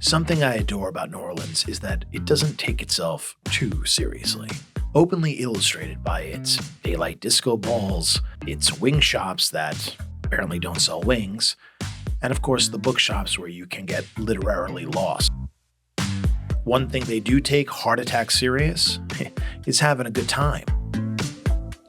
Something I adore about New Orleans is that it doesn't take itself too seriously. Openly illustrated by its daylight disco balls, its wing shops that apparently don't sell wings, and of course the bookshops where you can get literally lost. One thing they do take heart attack serious is having a good time.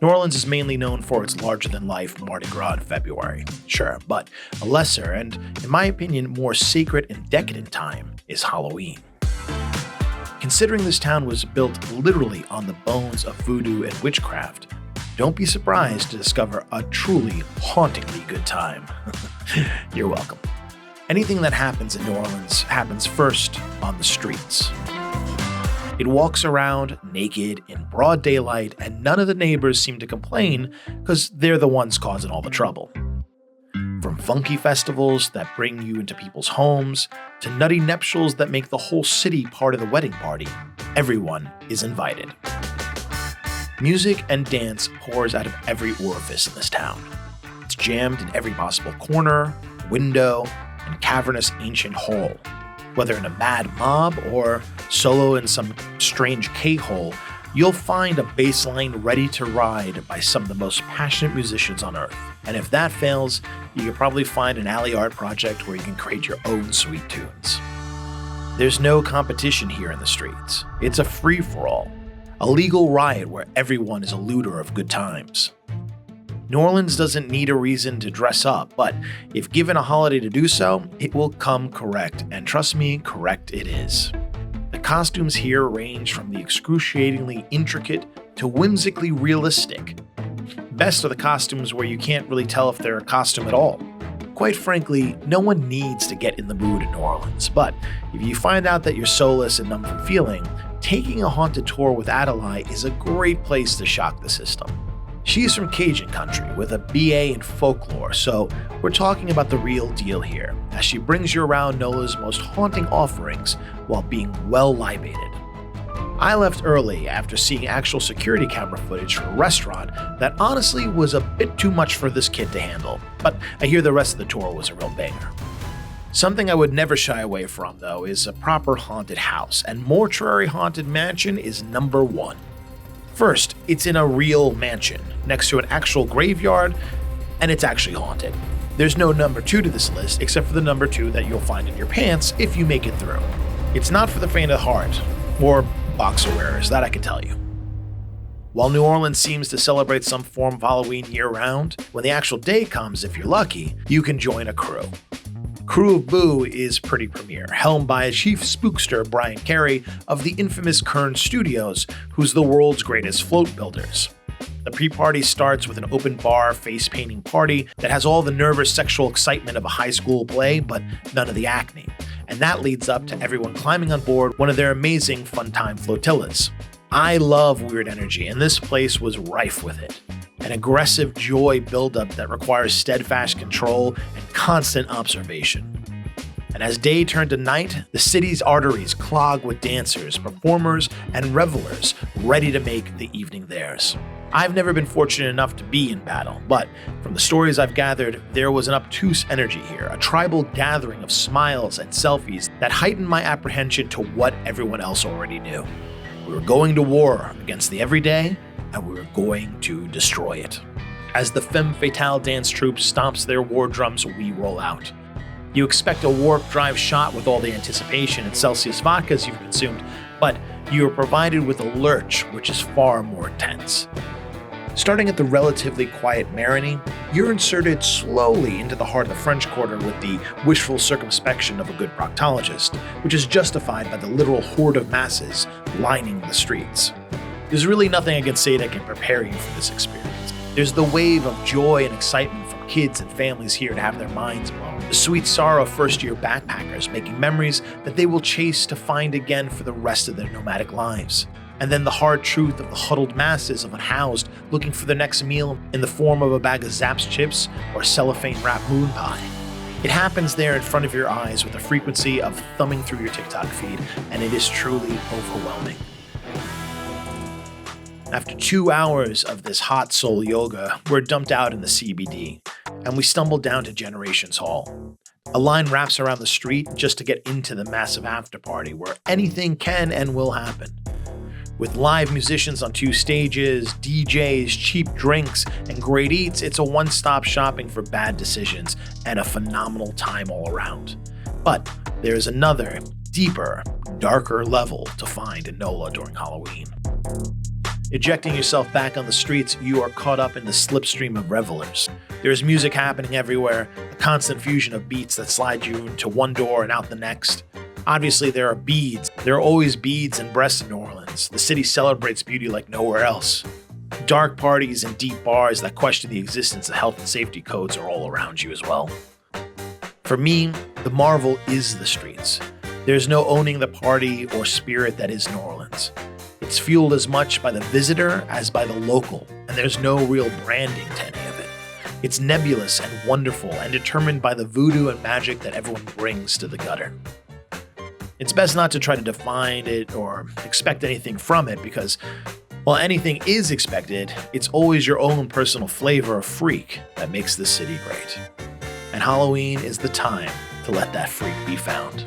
New Orleans is mainly known for its larger-than-life Mardi Gras in February, sure, but a lesser and, in my opinion, more sacred and decadent time is Halloween. Considering this town was built literally on the bones of voodoo and witchcraft, don't be surprised to discover a truly hauntingly good time. You're welcome. Anything that happens in New Orleans happens first on the streets. It walks around naked in broad daylight, and none of the neighbors seem to complain because they're the ones causing all the trouble. From funky festivals that bring you into people's homes, to nutty nuptials that make the whole city part of the wedding party, everyone is invited. Music and dance pours out of every orifice in this town. It's jammed in every possible corner, window, and cavernous ancient hall. Whether in a mad mob or solo in some strange K-hole, you'll find a bass line ready to ride by some of the most passionate musicians on earth. And if that fails, you can probably find an alley art project where you can create your own sweet tunes. There's no competition here in the streets. It's a free-for-all, a legal riot where everyone is a looter of good times. New Orleans doesn't need a reason to dress up, but if given a holiday to do so, it will come correct, and trust me, correct it is. The costumes here range from the excruciatingly intricate to whimsically realistic. Best are the costumes where you can't really tell if they're a costume at all. Quite frankly, no one needs to get in the mood in New Orleans, but if you find out that you're soulless and numb from feeling, taking a haunted tour with Adelaide is a great place to shock the system. She's from Cajun country with a BA in folklore, so we're talking about the real deal here, as she brings you around NOLA's most haunting offerings while being well libated. I left early after seeing actual security camera footage from a restaurant that honestly was a bit too much for this kid to handle, but I hear the rest of the tour was a real banger. Something I would never shy away from, though, is a proper haunted house, and Mortuary Haunted Mansion is number one. First, it's in a real mansion, next to an actual graveyard, and it's actually haunted. There's no number 2 to this list, except for the number 2 that you'll find in your pants if you make it through. It's not for the faint of heart, or boxer wearers, that I can tell you. While New Orleans seems to celebrate some form of Halloween year-round, when the actual day comes, if you're lucky, you can join a crew. Krewe of Boo is pretty premier, helmed by chief spookster Brian Carey of the infamous Kern Studios, who's the world's greatest float builders. The pre-party starts with an open bar face-painting party that has all the nervous sexual excitement of a high school play, but none of the acne. And that leads up to everyone climbing on board one of their amazing fun-time flotillas. I love weird energy, and this place was rife with it. An aggressive joy buildup that requires steadfast control and constant observation. And as day turned to night, the city's arteries clogged with dancers, performers, and revelers ready to make the evening theirs. I've never been fortunate enough to be in battle, but from the stories I've gathered, there was an obtuse energy here, a tribal gathering of smiles and selfies that heightened my apprehension to what everyone else already knew. We were going to war against the everyday, and we were going to destroy it. As the femme fatale dance troupe stomps their war drums, we roll out. You expect a warp drive shot with all the anticipation and Celsius vodkas you've consumed, but you are provided with a lurch, which is far more intense. Starting at the relatively quiet Marigny, you're inserted slowly into the heart of the French Quarter with the wishful circumspection of a good proctologist, which is justified by the literal horde of masses lining the streets. There's really nothing I can say that can prepare you for this experience. There's the wave of joy and excitement from kids and families here to have their minds blown. The sweet sorrow of first-year backpackers making memories that they will chase to find again for the rest of their nomadic lives. And then the hard truth of the huddled masses of unhoused looking for their next meal in the form of a bag of Zapp's chips or cellophane-wrapped moon pie. It happens there in front of your eyes with the frequency of thumbing through your TikTok feed, and it is truly overwhelming. After 2 hours of this hot soul yoga, we're dumped out in the CBD, and we stumble down to Generations Hall. A line wraps around the street just to get into the massive afterparty where anything can and will happen. With live musicians on 2 stages, DJs, cheap drinks, and great eats, it's a one-stop shopping for bad decisions and a phenomenal time all around. But there's another, deeper, darker level to find in NOLA during Halloween. Ejecting yourself back on the streets, you are caught up in the slipstream of revelers. There's music happening everywhere, a constant fusion of beats that slide you into one door and out the next. Obviously, there are beads. There are always beads and breasts in New Orleans. The city celebrates beauty like nowhere else. Dark parties and deep bars that question the existence of health and safety codes are all around you as well. For me, the marvel is the streets. There's no owning the party or spirit that is New Orleans. It's fueled as much by the visitor as by the local, and there's no real branding to any of it. It's nebulous and wonderful and determined by the voodoo and magic that everyone brings to the gutter. It's best not to try to define it or expect anything from it because, while anything is expected, it's always your own personal flavor of freak that makes this city great. And Halloween is the time to let that freak be found.